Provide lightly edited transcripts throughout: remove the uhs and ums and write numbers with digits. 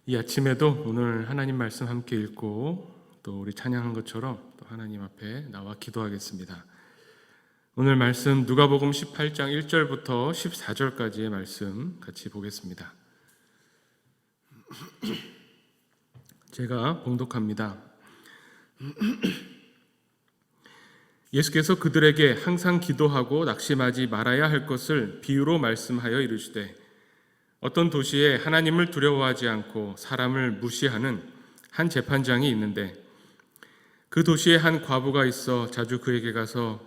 이 아침에도 오늘 하나님 말씀 함께 읽고 또 우리 찬양한 것처럼 또 하나님 앞에 나와 기도하겠습니다. 오늘 말씀 누가복음 18장 1절부터 14절까지의 말씀 같이 보겠습니다. 제가 봉독합니다. 예수께서 그들에게 항상 기도하고 낙심하지 말아야 할 것을 비유로 말씀하여 이르시되, 어떤 도시에 하나님을 두려워하지 않고 사람을 무시하는 한 재판장이 있는데, 그 도시에 한 과부가 있어 자주 그에게 가서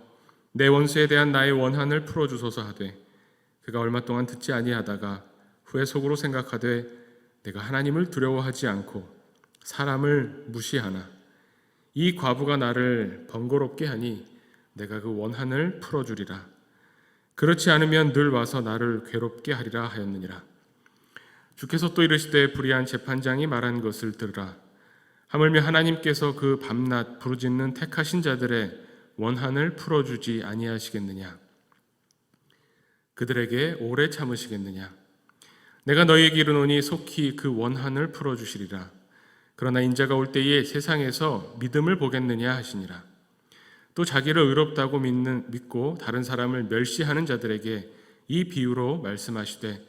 내 원수에 대한 나의 원한을 풀어주소서 하되, 그가 얼마 동안 듣지 아니하다가 후에 속으로 생각하되 내가 하나님을 두려워하지 않고 사람을 무시하나 이 과부가 나를 번거롭게 하니 내가 그 원한을 풀어주리라. 그렇지 않으면 늘 와서 나를 괴롭게 하리라 하였느니라. 주께서 또 이르시되, 불의한 재판장이 말한 것을 들으라. 하물며 하나님께서 그 밤낮 부르짖는 택하신 자들의 원한을 풀어주지 아니하시겠느냐? 그들에게 오래 참으시겠느냐? 내가 너희에게 이르노니 속히 그 원한을 풀어주시리라. 그러나 인자가 올 때에 세상에서 믿음을 보겠느냐 하시니라. 또 자기를 의롭다고 믿고 다른 사람을 멸시하는 자들에게 이 비유로 말씀하시되,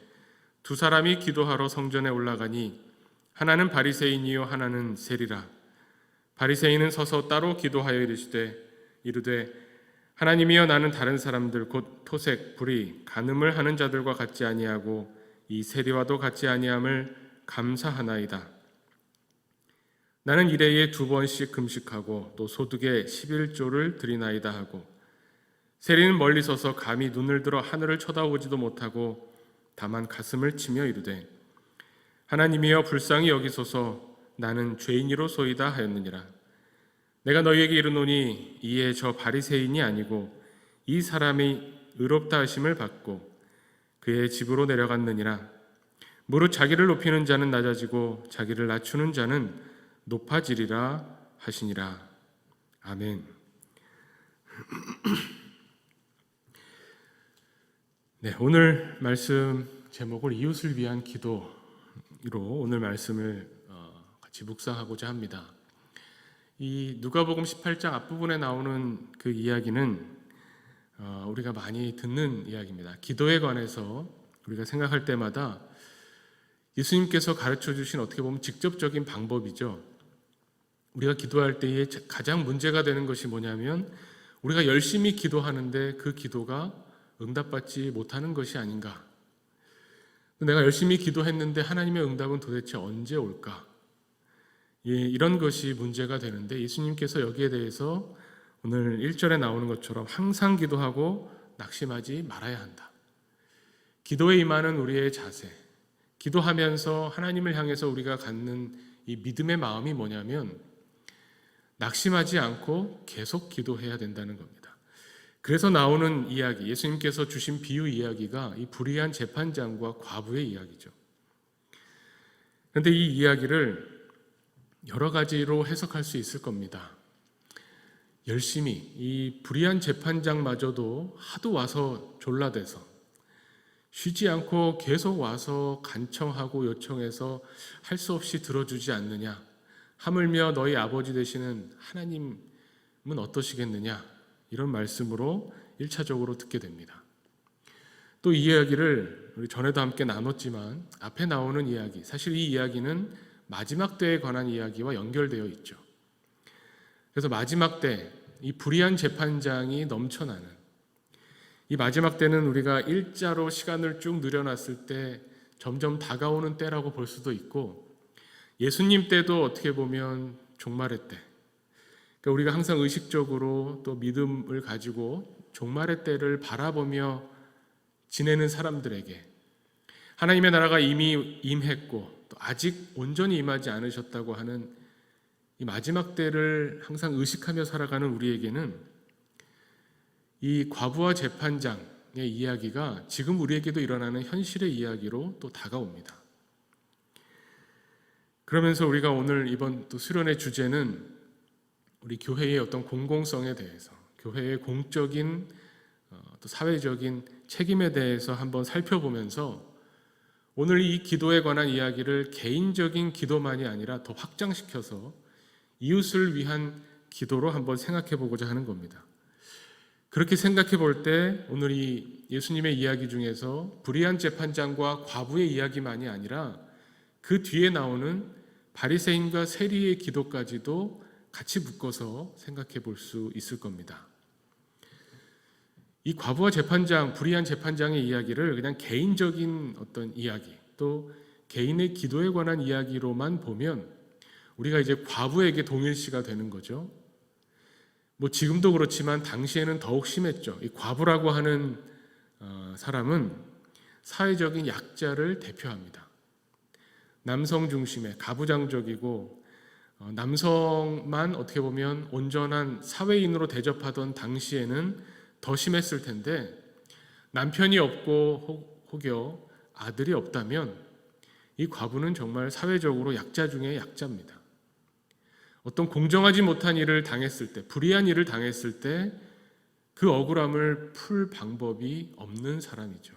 두 사람이 기도하러 성전에 올라가니 하나는 바리새인이요 하나는 세리라. 바리새인은 서서 따로 기도하여 이르되 하나님이여, 나는 다른 사람들 곧 토색, 불의, 간음을 하는 자들과 같지 아니하고 이 세리와도 같지 아니함을 감사하나이다. 나는 일해에 2번씩 금식하고 또 소득의 11조를 드리나이다 하고, 세리는 멀리 서서 감히 눈을 들어 하늘을 쳐다보지도 못하고 다만 가슴을 치며 이르되, 하나님이여 불쌍히 여기소서, 나는 죄인이로소이다 하였느니라. 내가 너희에게 이르노니 이에 저 바리새인이 아니고 이 사람이 의롭다 하심을 받고 그의 집으로 내려갔느니라. 무릇 자기를 높이는 자는 낮아지고 자기를 낮추는 자는 높아지리라 하시니라. 아멘. 네, 오늘 말씀 제목을 이웃을 위한 기도로 오늘 말씀을 같이 묵상하고자 합니다. 이 누가복음 18장 앞부분에 나오는 그 이야기는 우리가 많이 듣는 이야기입니다. 기도에 관해서 우리가 생각할 때마다 예수님께서 가르쳐 주신 어떻게 보면 직접적인 방법이죠. 우리가 기도할 때에 가장 문제가 되는 것이 뭐냐면, 우리가 열심히 기도하는데 그 기도가 응답받지 못하는 것이 아닌가. 내가 열심히 기도했는데 하나님의 응답은 도대체 언제 올까? 이런 것이 문제가 되는데, 예수님께서 여기에 대해서 오늘 1절에 나오는 것처럼 항상 기도하고 낙심하지 말아야 한다. 기도에 임하는 우리의 자세, 기도하면서 하나님을 향해서 우리가 갖는 이 믿음의 마음이 뭐냐면, 낙심하지 않고 계속 기도해야 된다는 겁니다. 그래서 나오는 이야기, 예수님께서 주신 비유 이야기가 이 불의한 재판장과 과부의 이야기죠. 그런데 이 이야기를 여러 가지로 해석할 수 있을 겁니다. 열심히, 이 불의한 재판장마저도 하도 와서 졸라대서 쉬지 않고 계속 와서 간청하고 요청해서 할 수 없이 들어주지 않느냐, 하물며 너희 아버지 되시는 하나님은 어떠시겠느냐, 이런 말씀으로 1차적으로 듣게 됩니다. 또 이 이야기를 우리 전에도 함께 나눴지만 앞에 나오는 이야기, 사실 이 이야기는 마지막 때에 관한 이야기와 연결되어 있죠. 그래서 마지막 때, 이 불의한 재판장이 넘쳐나는 이 마지막 때는 우리가 일자로 시간을 쭉 늘여놨을 때 점점 다가오는 때라고 볼 수도 있고, 예수님 때도 어떻게 보면 종말의 때, 그러니까 우리가 항상 의식적으로 또 믿음을 가지고 종말의 때를 바라보며 지내는 사람들에게 하나님의 나라가 이미 임했고 또 아직 온전히 임하지 않으셨다고 하는 이 마지막 때를 항상 의식하며 살아가는 우리에게는 이 과부와 재판장의 이야기가 지금 우리에게도 일어나는 현실의 이야기로 또 다가옵니다. 그러면서 우리가 오늘 이번 또 수련의 주제는 우리 교회의 어떤 공공성에 대해서, 교회의 공적인 또 사회적인 책임에 대해서 한번 살펴보면서 오늘 이 기도에 관한 이야기를 개인적인 기도만이 아니라 더 확장시켜서 이웃을 위한 기도로 한번 생각해 보고자 하는 겁니다. 그렇게 생각해 볼 때 오늘 이 예수님의 이야기 중에서 불의한 재판장과 과부의 이야기만이 아니라 그 뒤에 나오는 바리새인과 세리의 기도까지도 같이 묶어서 생각해 볼 수 있을 겁니다. 이 과부와 재판장, 불의한 재판장의 이야기를 그냥 개인적인 어떤 이야기, 또 개인의 기도에 관한 이야기로만 보면 우리가 이제 과부에게 동일시가 되는 거죠. 뭐 지금도 그렇지만 당시에는 더욱 심했죠. 이 과부라고 하는 사람은 사회적인 약자를 대표합니다. 남성 중심의 가부장적이고 남성만 어떻게 보면 온전한 사회인으로 대접하던 당시에는 더 심했을 텐데 남편이 없고 혹여 아들이 없다면 이 과부는 정말 사회적으로 약자 중에 약자입니다. 어떤 공정하지 못한 일을 당했을 때, 불의한 일을 당했을 때 그 억울함을 풀 방법이 없는 사람이죠.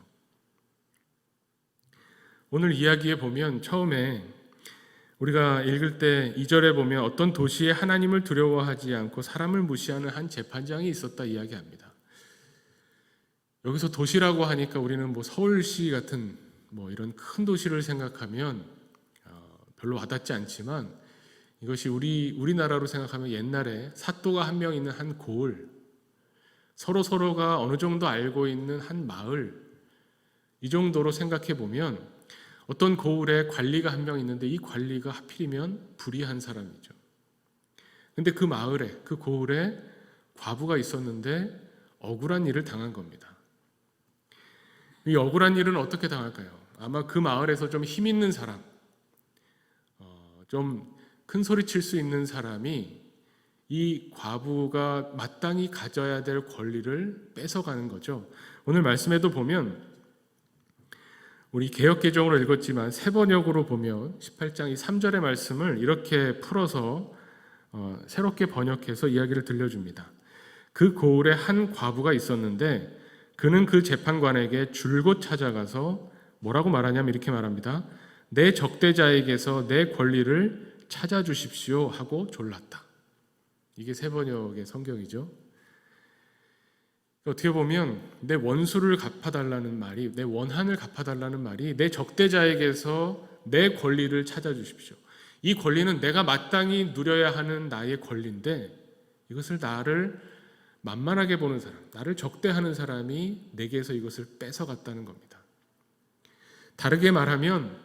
오늘 이야기에 보면 처음에 우리가 읽을 때 2절에 보면 어떤 도시에 하나님을 두려워하지 않고 사람을 무시하는 한 재판장이 있었다 이야기합니다. 여기서 도시라고 하니까 우리는 뭐 서울시 같은 뭐 이런 큰 도시를 생각하면 별로 와닿지 않지만 이것이 우리나라로 생각하면 옛날에 사또가 한 명 있는 한 고을, 서로가 어느 정도 알고 있는 한 마을, 이 정도로 생각해 보면 어떤 고을에 관리가 한 명 있는데 이 관리가 하필이면 불의한 사람이죠. 근데 그 마을에, 그 고을에 과부가 있었는데 억울한 일을 당한 겁니다. 이 억울한 일은 어떻게 당할까요? 아마 그 마을에서 좀 힘 있는 사람, 좀 큰 소리 칠 수 있는 사람이 이 과부가 마땅히 가져야 될 권리를 뺏어가는 거죠. 오늘 말씀에도 보면 우리 개역개정으로 읽었지만 새번역으로 보면 18장 3절의 말씀을 이렇게 풀어서 새롭게 번역해서 이야기를 들려줍니다. 그 고을에 한 과부가 있었는데 그는 그 재판관에게 줄곧 찾아가서 뭐라고 말하냐면 이렇게 말합니다. 내 적대자에게서 내 권리를 찾아주십시오 하고 졸랐다. 이게 새번역의 성경이죠. 어떻게 보면 내 원수를 갚아달라는 말이, 내 원한을 갚아달라는 말이 내 적대자에게서 내 권리를 찾아주십시오. 이 권리는 내가 마땅히 누려야 하는 나의 권리인데 이것을 나를 만만하게 보는 사람, 나를 적대하는 사람이 내게서 이것을 뺏어갔다는 겁니다. 다르게 말하면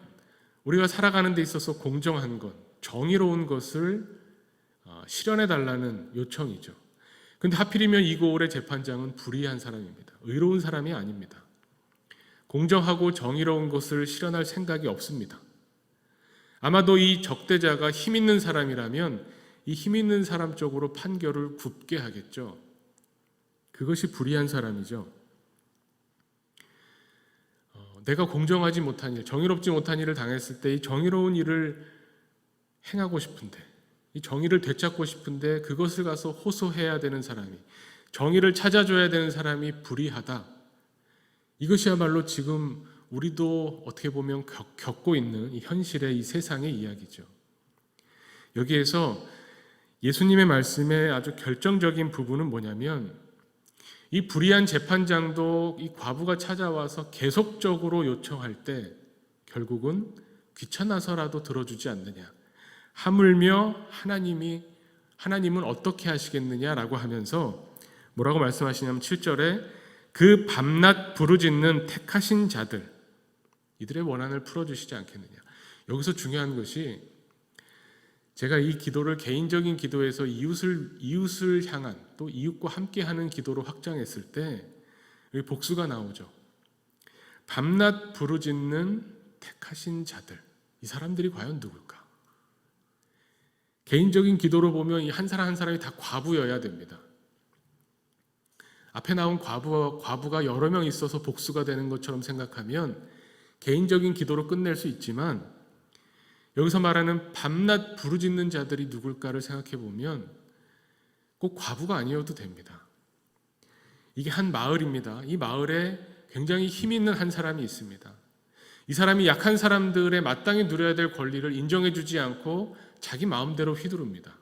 우리가 살아가는 데 있어서 공정한 것, 정의로운 것을 실현해달라는 요청이죠. 근데 하필이면 이 고을의 재판장은 불의한 사람입니다. 의로운 사람이 아닙니다. 공정하고 정의로운 것을 실현할 생각이 없습니다. 아마도 이 적대자가 힘 있는 사람이라면 이 힘 있는 사람 쪽으로 판결을 굽게 하겠죠. 그것이 불의한 사람이죠. 내가 공정하지 못한 일, 정의롭지 못한 일을 당했을 때 이 정의로운 일을 행하고 싶은데, 이 정의를 되찾고 싶은데 그것을 가서 호소해야 되는 사람이, 정의를 찾아줘야 되는 사람이 불의하다. 이것이야말로 지금 우리도 어떻게 보면 겪고 있는 이 현실의 이 세상의 이야기죠. 여기에서 예수님의 말씀의 아주 결정적인 부분은 뭐냐면 이 불의한 재판장도 이 과부가 찾아와서 계속적으로 요청할 때 결국은 귀찮아서라도 들어주지 않느냐. 하물며 하나님은 어떻게 하시겠느냐라고 하면서 뭐라고 말씀하시냐면 7절에 그 밤낮 부르짖는 택하신 자들 이들의 원한을 풀어주시지 않겠느냐. 여기서 중요한 것이 제가 이 기도를 개인적인 기도에서 이웃을 향한 또 이웃과 함께하는 기도로 확장했을 때 여기 복수가 나오죠. 밤낮 부르짖는 택하신 자들, 이 사람들이 과연 누굴까? 개인적인 기도로 보면 이 한 사람 한 사람이 다 과부여야 됩니다. 앞에 나온 과부가 여러 명 있어서 복수가 되는 것처럼 생각하면 개인적인 기도로 끝낼 수 있지만 여기서 말하는 밤낮 부르짖는 자들이 누굴까를 생각해 보면 꼭 과부가 아니어도 됩니다. 이게 한 마을입니다. 이 마을에 굉장히 힘 있는 한 사람이 있습니다. 이 사람이 약한 사람들의 마땅히 누려야 될 권리를 인정해 주지 않고 자기 마음대로 휘두릅니다.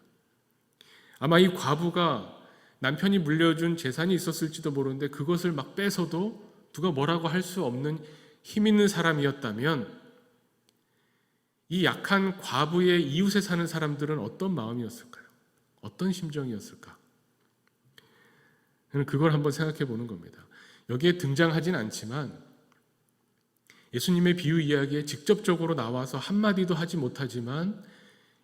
아마 이 과부가 남편이 물려준 재산이 있었을지도 모르는데 그것을 막 뺏어도 누가 뭐라고 할 수 없는 힘 있는 사람이었다면 이 약한 과부의 이웃에 사는 사람들은 어떤 마음이었을까요? 어떤 심정이었을까? 저는 그걸 한번 생각해 보는 겁니다. 여기에 등장하진 않지만 예수님의 비유 이야기에 직접적으로 나와서 한마디도 하지 못하지만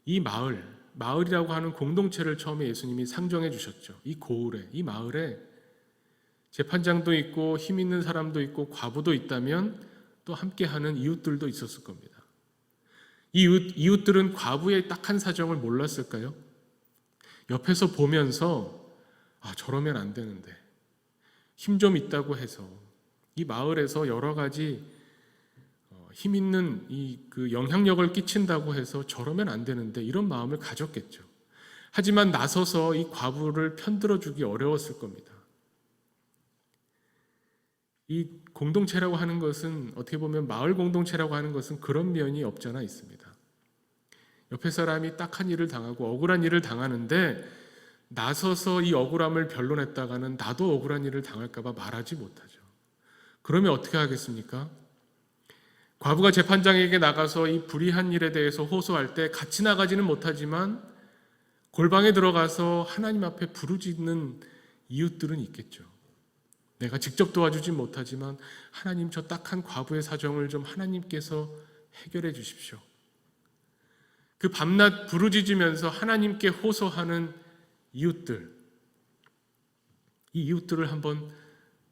이 마을이라고 하는 공동체를 처음에 예수님이 상정해 주셨죠. 이 고을에, 이 마을에 재판장도 있고 힘 있는 사람도 있고 과부도 있다면 또 함께하는 이웃들도 있었을 겁니다. 이웃들은 과부의 딱한 사정을 몰랐을까요? 옆에서 보면서 저러면 안 되는데 힘 좀 있다고 해서 이 마을에서 여러 가지 힘 있는 그 영향력을 끼친다고 해서 저러면 안 되는데 이런 마음을 가졌겠죠. 하지만 나서서 이 과부를 편들어주기 어려웠을 겁니다. 이 공동체라고 하는 것은 어떻게 보면 마을 공동체라고 하는 것은 그런 면이 없잖아 있습니다. 옆에 사람이 딱한 일을 당하고 억울한 일을 당하는데 나서서 이 억울함을 변론했다가는 나도 억울한 일을 당할까 봐 말하지 못하죠. 그러면 어떻게 하겠습니까? 과부가 재판장에게 나가서 이 불의한 일에 대해서 호소할 때 같이 나가지는 못하지만 골방에 들어가서 하나님 앞에 부르짖는 이웃들은 있겠죠. 내가 직접 도와주지 못하지만 하나님 저 딱한 과부의 사정을 좀 하나님께서 해결해 주십시오. 그 밤낮 부르짖으면서 하나님께 호소하는 이웃들, 이 이웃들을 한번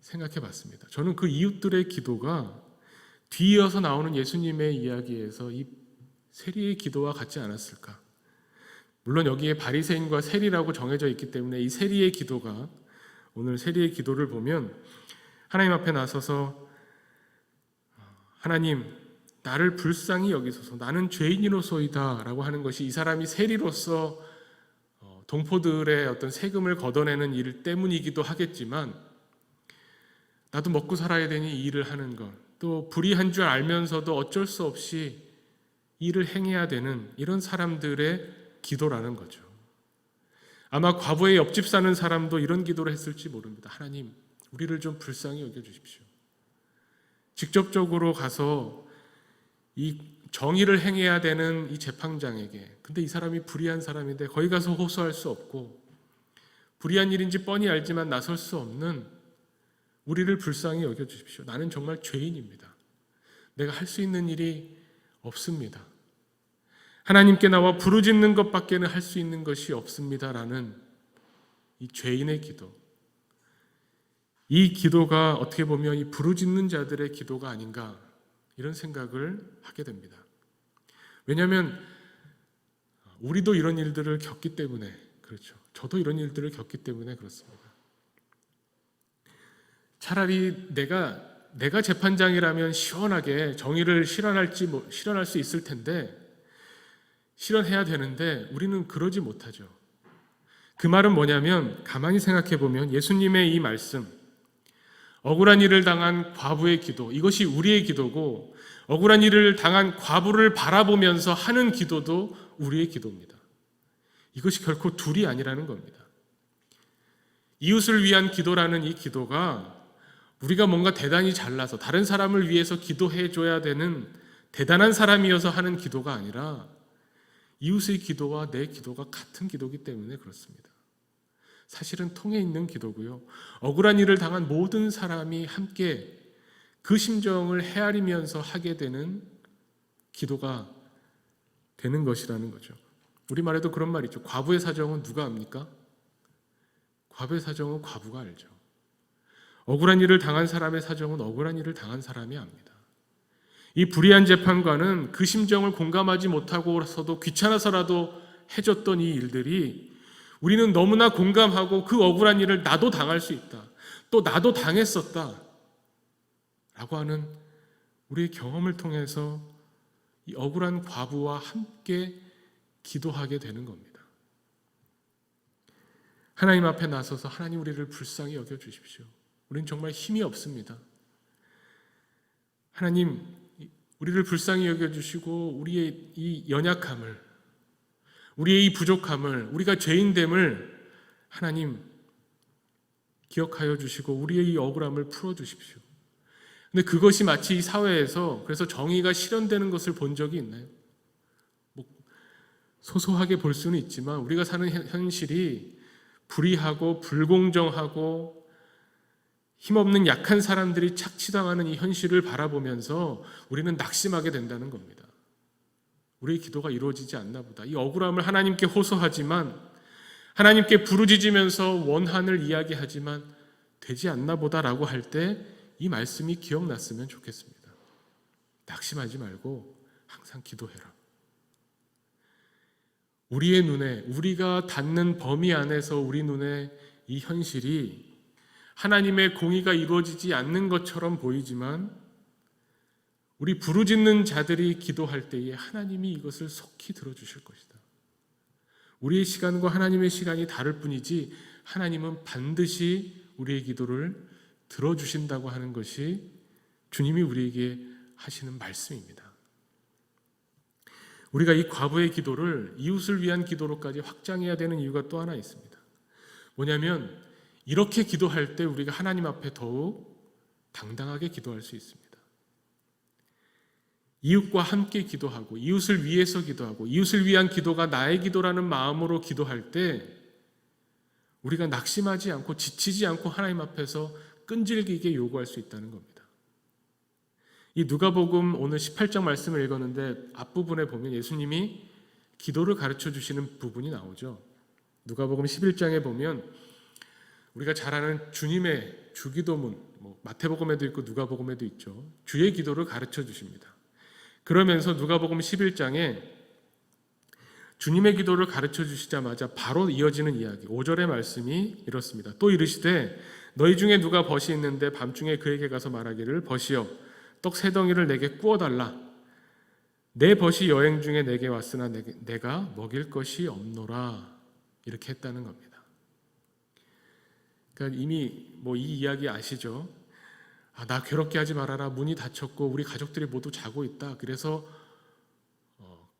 생각해 봤습니다. 저는 그 이웃들의 기도가 뒤이어서 나오는 예수님의 이야기에서 이 세리의 기도와 같지 않았을까? 물론 여기에 바리새인과 세리라고 정해져 있기 때문에 이 세리의 기도가 오늘 세리의 기도를 보면 하나님 앞에 나서서 하나님 나를 불쌍히 여기소서 나는 죄인이로소이다 라고 하는 것이 이 사람이 세리로서 동포들의 어떤 세금을 걷어내는 일 때문이기도 하겠지만 나도 먹고 살아야 되니 이 일을 하는 것, 또 불의한 줄 알면서도 어쩔 수 없이 일을 행해야 되는 이런 사람들의 기도라는 거죠. 아마 과부의 옆집 사는 사람도 이런 기도를 했을지 모릅니다. 하나님, 우리를 좀 불쌍히 여겨주십시오. 직접적으로 가서 이 정의를 행해야 되는 이 재판장에게, 근데 이 사람이 불의한 사람인데 거기 가서 호소할 수 없고 불의한 일인지 뻔히 알지만 나설 수 없는 우리를 불쌍히 여겨주십시오. 나는 정말 죄인입니다. 내가 할 수 있는 일이 없습니다. 하나님께 나와 부르짖는 것밖에는 할 수 있는 것이 없습니다라는 이 죄인의 기도. 이 기도가 어떻게 보면 이 부르짖는 자들의 기도가 아닌가 이런 생각을 하게 됩니다. 왜냐하면 우리도 이런 일들을 겪기 때문에 그렇죠. 저도 이런 일들을 겪기 때문에 그렇습니다. 차라리 내가 재판장이라면 시원하게 정의를 실현할 수 있을 텐데 실현해야 되는데 우리는 그러지 못하죠. 그 말은 뭐냐면 가만히 생각해 보면 예수님의 이 말씀 억울한 일을 당한 과부의 기도 이것이 우리의 기도고 억울한 일을 당한 과부를 바라보면서 하는 기도도 우리의 기도입니다. 이것이 결코 둘이 아니라는 겁니다. 이웃을 위한 기도라는 이 기도가 우리가 뭔가 대단히 잘나서 다른 사람을 위해서 기도해 줘야 되는 대단한 사람이어서 하는 기도가 아니라 이웃의 기도와 내 기도가 같은 기도이기 때문에 그렇습니다. 사실은 통해 있는 기도고요. 억울한 일을 당한 모든 사람이 함께 그 심정을 헤아리면서 하게 되는 기도가 되는 것이라는 거죠. 우리말에도 그런 말이 있죠. 과부의 사정은 누가 압니까? 과부의 사정은 과부가 알죠. 억울한 일을 당한 사람의 사정은 억울한 일을 당한 사람이 압니다. 이 불의한 재판관은 그 심정을 공감하지 못하고서도 귀찮아서라도 해줬던 이 일들이 우리는 너무나 공감하고 그 억울한 일을 나도 당할 수 있다. 또 나도 당했었다. 라고 하는 우리의 경험을 통해서 이 억울한 과부와 함께 기도하게 되는 겁니다. 하나님 앞에 나서서 하나님 우리를 불쌍히 여겨주십시오. 우리는 정말 힘이 없습니다. 하나님 우리를 불쌍히 여겨주시고 우리의 이 연약함을, 우리의 이 부족함을, 우리가 죄인됨을 하나님 기억하여 주시고 우리의 이 억울함을 풀어주십시오. 근데 그것이 마치 이 사회에서 그래서 정의가 실현되는 것을 본 적이 있나요? 뭐 소소하게 볼 수는 있지만 우리가 사는 현실이 불의하고 불공정하고 힘없는 약한 사람들이 착취당하는 이 현실을 바라보면서 우리는 낙심하게 된다는 겁니다. 우리의 기도가 이루어지지 않나 보다. 이 억울함을 하나님께 호소하지만, 하나님께 부르짖으면서 원한을 이야기하지만 되지 않나 보다라고 할 때 이 말씀이 기억났으면 좋겠습니다. 낙심하지 말고 항상 기도해라. 우리의 눈에, 우리가 닿는 범위 안에서 우리 눈에 이 현실이 하나님의 공의가 이루어지지 않는 것처럼 보이지만 우리 부르짖는 자들이 기도할 때에 하나님이 이것을 속히 들어주실 것이다. 우리의 시간과 하나님의 시간이 다를 뿐이지 하나님은 반드시 우리의 기도를 들어주신다고 하는 것이 주님이 우리에게 하시는 말씀입니다. 우리가 이 과부의 기도를 이웃을 위한 기도로까지 확장해야 되는 이유가 또 하나 있습니다. 뭐냐면 이렇게 기도할 때 우리가 하나님 앞에 더욱 당당하게 기도할 수 있습니다. 이웃과 함께 기도하고 이웃을 위해서 기도하고 이웃을 위한 기도가 나의 기도라는 마음으로 기도할 때 우리가 낙심하지 않고 지치지 않고 하나님 앞에서 끈질기게 요구할 수 있다는 겁니다. 이 누가복음 오늘 18장 말씀을 읽었는데 앞부분에 보면 예수님이 기도를 가르쳐 주시는 부분이 나오죠. 누가복음 11장에 보면 우리가 잘 아는 주님의 주기도문, 마태복음에도 있고 누가복음에도 있죠. 주의 기도를 가르쳐 주십니다. 그러면서 누가복음 11장에 주님의 기도를 가르쳐 주시자마자 바로 이어지는 이야기 5절의 말씀이 이렇습니다. 또 이르시되 너희 중에 누가 벗이 있는데 밤중에 그에게 가서 말하기를 벗이여 떡 세 덩이를 내게 구워달라. 내 벗이 여행 중에 내게 왔으나 내가 먹일 것이 없노라. 이렇게 했다는 겁니다. 그러니까 이미 이 이야기 아시죠? 나 괴롭게 하지 말아라. 문이 닫혔고 우리 가족들이 모두 자고 있다. 그래서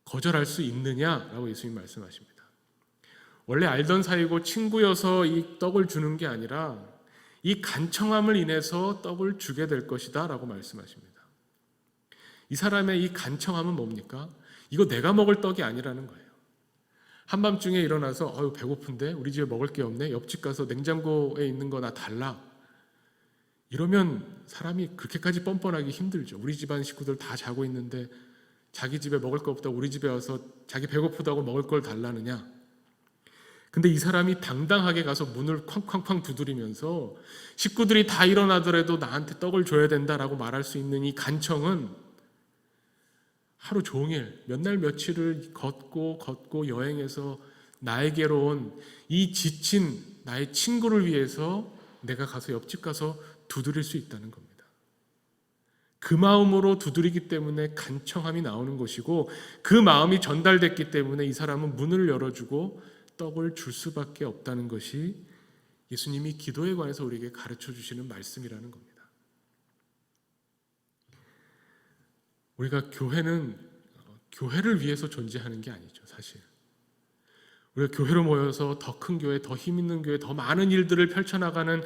거절할 수 있느냐라고 예수님 말씀하십니다. 원래 알던 사이고 친구여서 이 떡을 주는 게 아니라 이 간청함을 인해서 떡을 주게 될 것이다 라고 말씀하십니다. 이 사람의 이 간청함은 뭡니까? 이거 내가 먹을 떡이 아니라는 거예요. 한밤중에 일어나서 배고픈데 우리 집에 먹을 게 없네. 옆집 가서 냉장고에 있는 거 나 달라. 이러면 사람이 그렇게까지 뻔뻔하기 힘들죠. 우리 집안 식구들 다 자고 있는데 자기 집에 먹을 거 없다고 우리 집에 와서 자기 배고프다고 먹을 걸 달라느냐. 근데 이 사람이 당당하게 가서 문을 쾅쾅쾅 두드리면서 식구들이 다 일어나더라도 나한테 떡을 줘야 된다라고 말할 수 있는 이 간청은 하루 종일 몇 날 며칠을 걷고 여행해서 나에게로 온 이 지친 나의 친구를 위해서 내가 가서 옆집 가서 두드릴 수 있다는 겁니다. 그 마음으로 두드리기 때문에 간청함이 나오는 것이고 그 마음이 전달됐기 때문에 이 사람은 문을 열어주고 떡을 줄 수밖에 없다는 것이 예수님이 기도에 관해서 우리에게 가르쳐 주시는 말씀이라는 겁니다. 우리가 교회를 위해서 존재하는 게 아니죠, 사실. 우리가 교회로 모여서 더 큰 교회, 더 힘 있는 교회, 더 많은 일들을 펼쳐나가는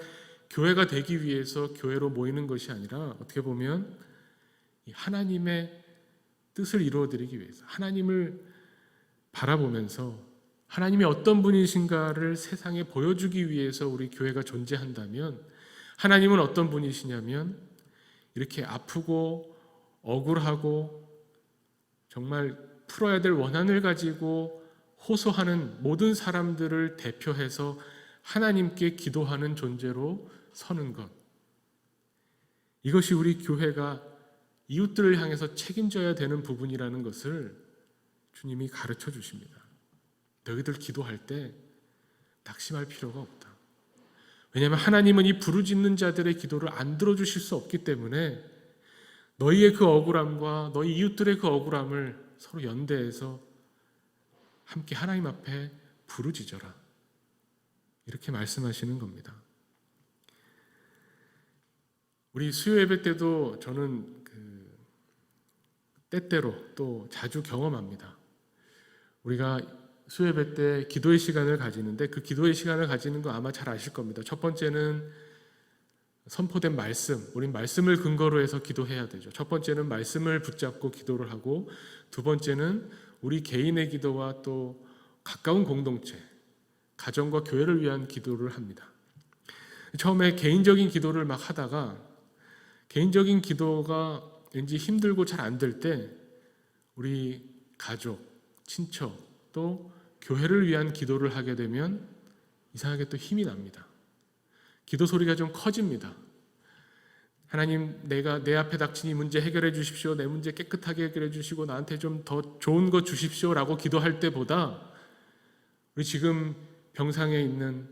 교회가 되기 위해서 교회로 모이는 것이 아니라 어떻게 보면 하나님의 뜻을 이루어드리기 위해서 하나님을 바라보면서 하나님이 어떤 분이신가를 세상에 보여주기 위해서 우리 교회가 존재한다면 하나님은 어떤 분이시냐면 이렇게 아프고 억울하고 정말 풀어야 될 원한을 가지고 호소하는 모든 사람들을 대표해서 하나님께 기도하는 존재로 서는 것. 이것이 우리 교회가 이웃들을 향해서 책임져야 되는 부분이라는 것을 주님이 가르쳐 주십니다. 너희들 기도할 때 낙심할 필요가 없다. 왜냐하면 하나님은 이 부르짖는 자들의 기도를 안 들어주실 수 없기 때문에 너희의 그 억울함과 너희 이웃들의 그 억울함을 서로 연대해서 함께 하나님 앞에 부르짖어라. 이렇게 말씀하시는 겁니다. 우리 수요 예배 때도 저는 때때로 또 자주 경험합니다. 우리가 수예배 때 기도의 시간을 가지는데 그 기도의 시간을 가지는 거 아마 잘 아실 겁니다. 첫 번째는 선포된 말씀, 우린 말씀을 근거로 해서 기도해야 되죠. 첫 번째는 말씀을 붙잡고 기도를 하고, 두 번째는 우리 개인의 기도와 또 가까운 공동체, 가정과 교회를 위한 기도를 합니다. 처음에 개인적인 기도를 막 하다가 개인적인 기도가 왠지 힘들고 잘 안 될 때 우리 가족, 친척, 또 교회를 위한 기도를 하게 되면 이상하게 또 힘이 납니다. 기도 소리가 좀 커집니다. 하나님, 내가 내 앞에 닥친 이 문제 해결해 주십시오. 내 문제 깨끗하게 해결해 주시고 나한테 좀 더 좋은 거 주십시오 라고 기도할 때보다 우리 지금 병상에 있는,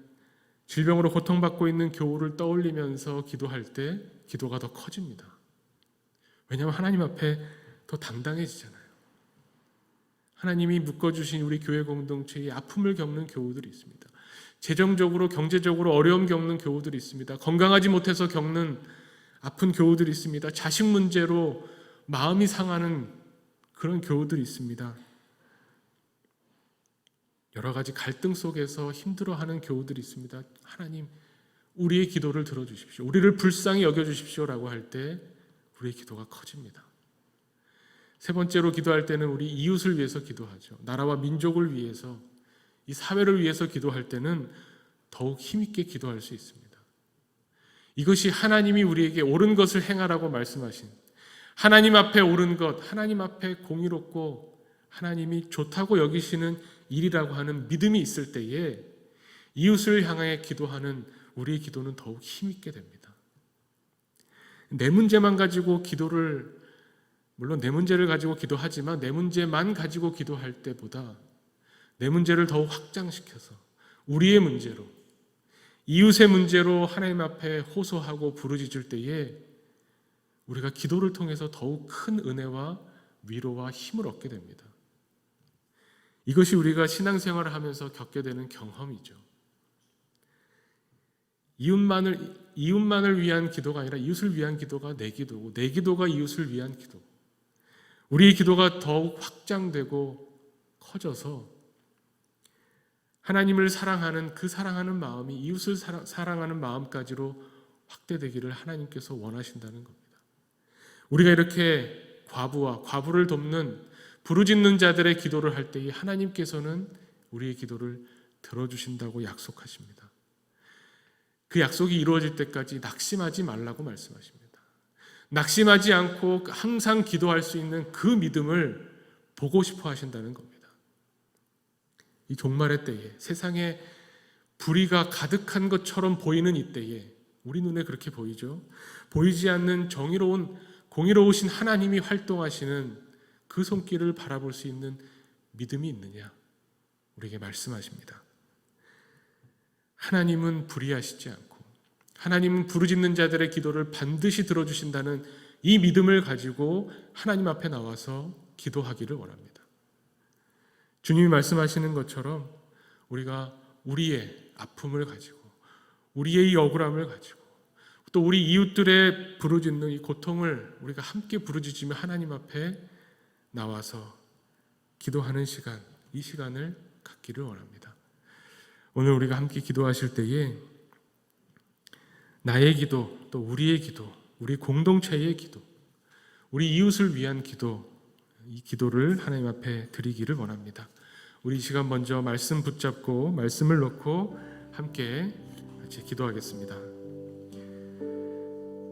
질병으로 고통받고 있는 교우를 떠올리면서 기도할 때 기도가 더 커집니다. 왜냐하면 하나님 앞에 더 당당해지잖아요. 하나님이 묶어주신 우리 교회 공동체에 아픔을 겪는 교우들이 있습니다. 재정적으로, 경제적으로 어려움 겪는 교우들이 있습니다. 건강하지 못해서 겪는 아픈 교우들이 있습니다. 자식 문제로 마음이 상하는 그런 교우들이 있습니다. 여러 가지 갈등 속에서 힘들어하는 교우들이 있습니다. 하나님, 우리의 기도를 들어주십시오. 우리를 불쌍히 여겨주십시오라고 할 때 우리의 기도가 커집니다. 세 번째로 기도할 때는 우리 이웃을 위해서 기도하죠. 나라와 민족을 위해서, 이 사회를 위해서 기도할 때는 더욱 힘있게 기도할 수 있습니다. 이것이 하나님이 우리에게 옳은 것을 행하라고 말씀하신, 하나님 앞에 옳은 것, 하나님 앞에 공의롭고 하나님이 좋다고 여기시는 일이라고 하는 믿음이 있을 때에 이웃을 향해 기도하는 우리의 기도는 더욱 힘있게 됩니다. 내 문제만 가지고 기도를, 물론 내 문제를 가지고 기도하지만 내 문제만 가지고 기도할 때보다 내 문제를 더욱 확장시켜서 우리의 문제로, 이웃의 문제로 하나님 앞에 호소하고 부르짖을 때에 우리가 기도를 통해서 더욱 큰 은혜와 위로와 힘을 얻게 됩니다. 이것이 우리가 신앙생활을 하면서 겪게 되는 경험이죠. 이웃만을 위한 기도가 아니라 이웃을 위한 기도가 내 기도고, 내 기도가 이웃을 위한 기도. 우리의 기도가 더욱 확장되고 커져서 하나님을 사랑하는 그 사랑하는 마음이 이웃을 사랑하는 마음까지로 확대되기를 하나님께서 원하신다는 겁니다. 우리가 이렇게 과부를 돕는, 부르짖는 자들의 기도를 할 때에 하나님께서는 우리의 기도를 들어주신다고 약속하십니다. 그 약속이 이루어질 때까지 낙심하지 말라고 말씀하십니다. 낙심하지 않고 항상 기도할 수 있는 그 믿음을 보고 싶어 하신다는 겁니다. 이 종말의 때에, 세상에 불의가 가득한 것처럼 보이는 이때에, 우리 눈에 그렇게 보이죠. 보이지 않는 공의로우신 하나님이 활동하시는 그 손길을 바라볼 수 있는 믿음이 있느냐? 우리에게 말씀하십니다. 하나님은 불의하시지 않고 하나님은 부르짖는 자들의 기도를 반드시 들어주신다는 이 믿음을 가지고 하나님 앞에 나와서 기도하기를 원합니다. 주님이 말씀하시는 것처럼 우리가 우리의 아픔을 가지고, 우리의 이 억울함을 가지고, 또 우리 이웃들의 부르짖는 이 고통을 우리가 함께 부르짖으며 하나님 앞에 나와서 기도하는 시간, 이 시간을 갖기를 원합니다. 오늘 우리가 함께 기도하실 때에 나의 기도, 또 우리의 기도, 우리 공동체의 기도, 우리 이웃을 위한 기도, 이 기도를 하나님 앞에 드리기를 원합니다. 우리 이 시간 먼저 말씀 붙잡고 말씀을 놓고 함께 같이 기도하겠습니다.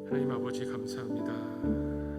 하나님 아버지 감사합니다.